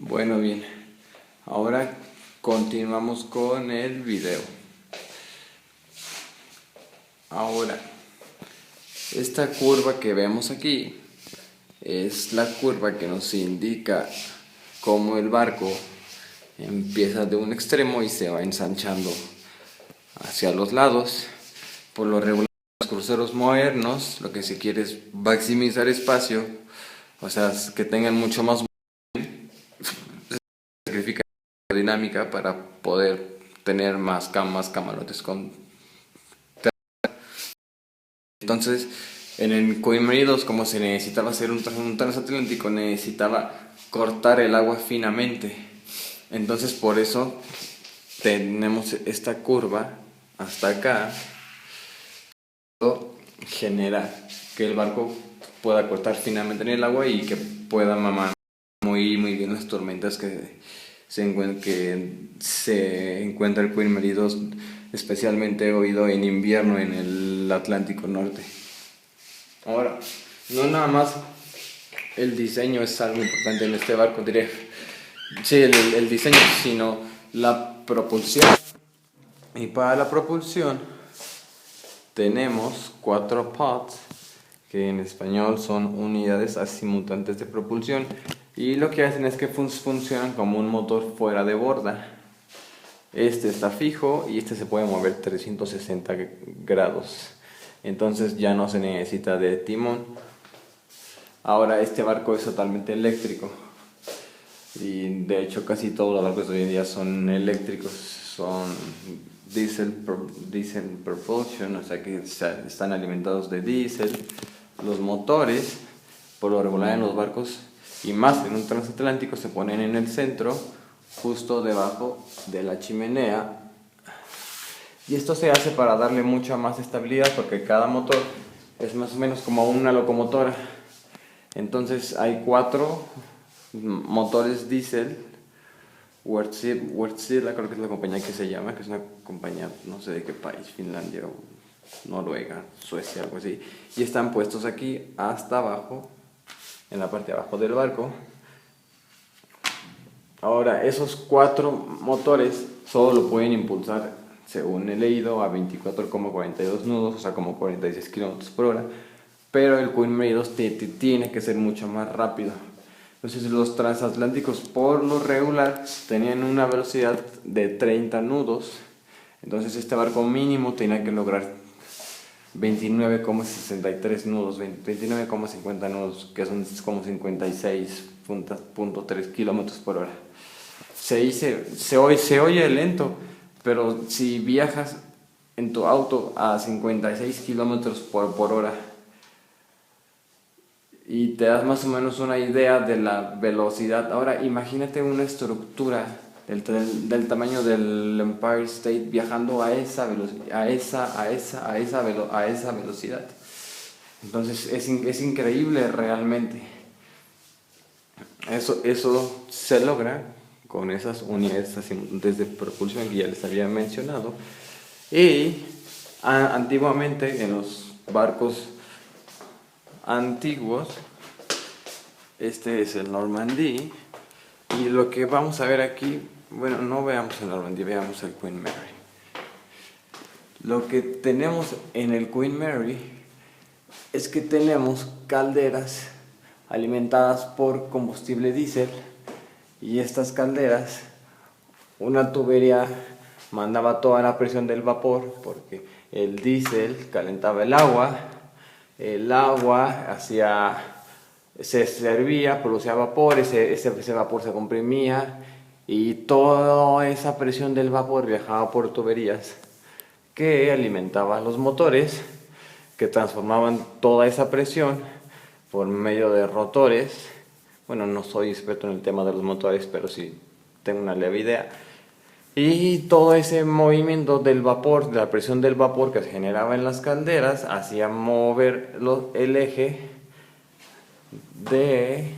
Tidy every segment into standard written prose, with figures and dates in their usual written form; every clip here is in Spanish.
Bueno, bien, ahora continuamos con el video. Ahora, esta curva que vemos aquí es la curva que nos indica cómo el barco empieza de un extremo y se va ensanchando hacia los lados. Por lo regular, los cruceros modernos lo que se quiere es maximizar espacio, o sea, que tengan mucho más sacrifica dinámica para poder tener más camarotes con. Entonces, en el Queen Mary 2, como se necesitaba hacer un transatlántico, necesitaba cortar el agua finamente. Entonces, por eso tenemos esta curva hasta acá. Genera que el barco pueda cortar finamente en el agua y que pueda mamar muy bien las tormentas que se encuentra el Queen Mary 2, especialmente oído en invierno en el Atlántico Norte. Ahora, no nada más el diseño es algo importante en este barco, diré. Sí, el diseño, sino la propulsión. Y para la propulsión tenemos 4 pods, que en español son unidades azimutantes de propulsión, y lo que hacen es que funcionan como un motor fuera de borda. Este está fijo y este se puede mover 360 grados, entonces ya no se necesita de timón. Ahora este barco es totalmente eléctrico y de hecho casi todos los barcos de hoy en día son eléctricos, son diesel propulsion, o sea que están alimentados de diésel. Los motores, por lo regular en los barcos y más en un transatlántico, se ponen en el centro, justo debajo de la chimenea, y esto se hace para darle mucha más estabilidad, porque cada motor es más o menos como una locomotora. Entonces hay 4 motores diésel. Wärtsilä creo que es la compañía que se llama, que es una compañía no sé de qué país, Finlandia o Noruega, Suecia, algo así, y están puestos aquí hasta abajo, en la parte de abajo del barco. Ahora, esos 4 motores solo lo pueden impulsar, según he leído, a 24,42 nudos, o sea, como 46 km por hora, pero el Queen Mary 2 tiene que ser mucho más rápido. Entonces los transatlánticos por lo regular tenían una velocidad de 30 nudos, entonces este barco mínimo tenía que lograr 29,63 nudos, 29,50 nudos, que son como 56,3 kilómetros por hora. Se oye lento, pero si viajas en tu auto a 56 kilómetros por hora y te das más o menos una idea de la velocidad. Ahora imagínate una estructura del tamaño del Empire State viajando a esa velocidad. Entonces es increíble realmente. Eso se logra con esas unidades azimutantes de propulsión que ya les había mencionado. Y antiguamente en los barcos antiguos, este es el Normandie, y lo que vamos a ver aquí, bueno, no veamos el Normandie, veamos el Queen Mary. Lo que tenemos en el Queen Mary es que tenemos calderas alimentadas por combustible diésel, y estas calderas, una tubería mandaba toda la presión del vapor, porque el diésel calentaba el agua se servía, producía vapor, ese vapor se comprimía y toda esa presión del vapor viajaba por tuberías que alimentaban los motores, que transformaban toda esa presión por medio de rotores. Bueno, no soy experto en el tema de los motores, pero sí tengo una leve idea. Y todo ese movimiento del vapor, de la presión del vapor que se generaba en las calderas, hacía mover el eje de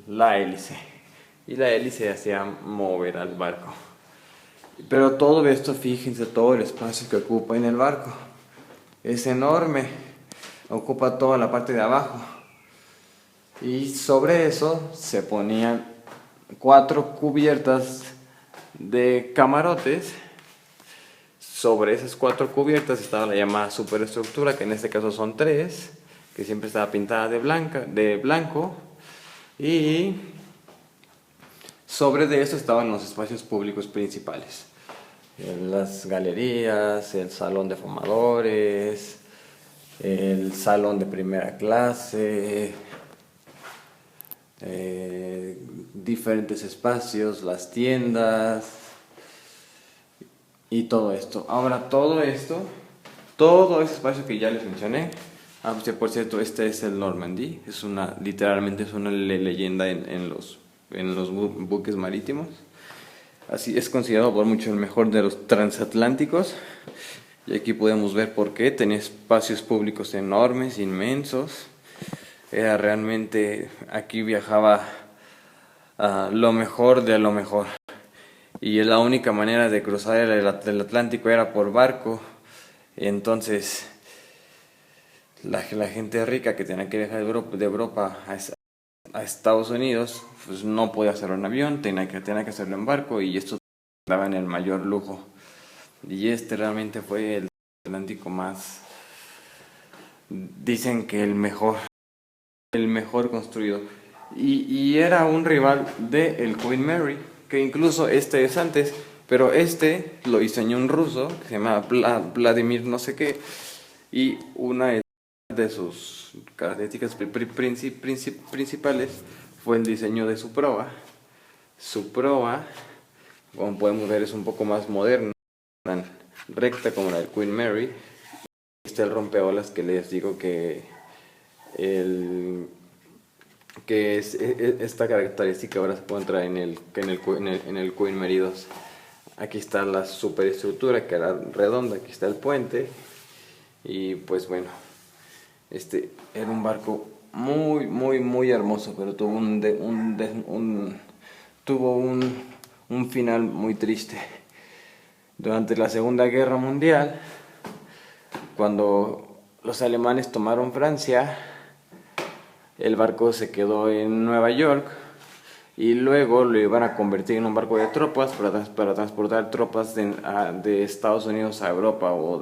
la hélice. Y la hélice hacía mover al barco. Pero todo esto, fíjense, todo el espacio que ocupa en el barco es enorme. Ocupa toda la parte de abajo. Y sobre eso se ponían 4 cubiertas de camarotes. Sobre esas 4 cubiertas estaba la llamada superestructura, que en este caso son 3, que siempre estaba pintada de blanco. Y sobre de eso estaban los espacios públicos principales. Las galerías, el salón de fumadores, el salón de primera clase, diferentes espacios, las tiendas y todo esto. Ahora todo ese espacio que ya les mencioné, pues, por cierto, este es el Normandy, literalmente es una leyenda en los buques marítimos. Así es considerado por muchos el mejor de los transatlánticos. Y aquí podemos ver por qué. Tenía espacios públicos enormes, inmensos. Era realmente, aquí viajaba lo mejor de lo mejor. Y la única manera de cruzar el Atlántico era por barco. Entonces, la gente rica que tenía que viajar de Europa a Estados Unidos, pues no podía hacerlo en avión, tenía que hacerlo en barco, y esto daba en el mayor lujo. Y este realmente fue el Atlántico más, dicen que el mejor construido. Y era un rival del Queen Mary, que incluso este es antes, pero este lo diseñó un ruso que se llama Vladimir no sé qué, y una de sus características principales fue el diseño de su proa. Su proa, como podemos ver, es un poco más moderna, tan recta como la del Queen Mary. Este el rompeolas que les digo que esta característica ahora se puede entrar en el Queen Mary 2. Aquí está la superestructura, que era redonda, aquí está el puente. Y pues bueno, este era un barco muy hermoso, pero tuvo un final muy triste. Durante la Segunda Guerra Mundial, cuando los alemanes tomaron Francia, el barco se quedó en Nueva York, y luego lo iban a convertir en un barco de tropas para transportar tropas de Estados Unidos a Europa, o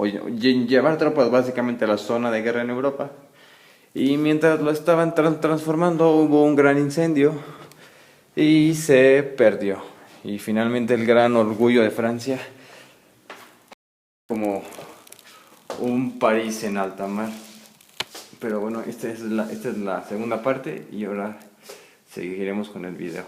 llevar tropas básicamente a la zona de guerra en Europa. Y mientras lo estaban transformando, hubo un gran incendio y se perdió. Y finalmente el gran orgullo de Francia, como un París en alta mar. Pero bueno, esta es la segunda parte, y ahora seguiremos con el video.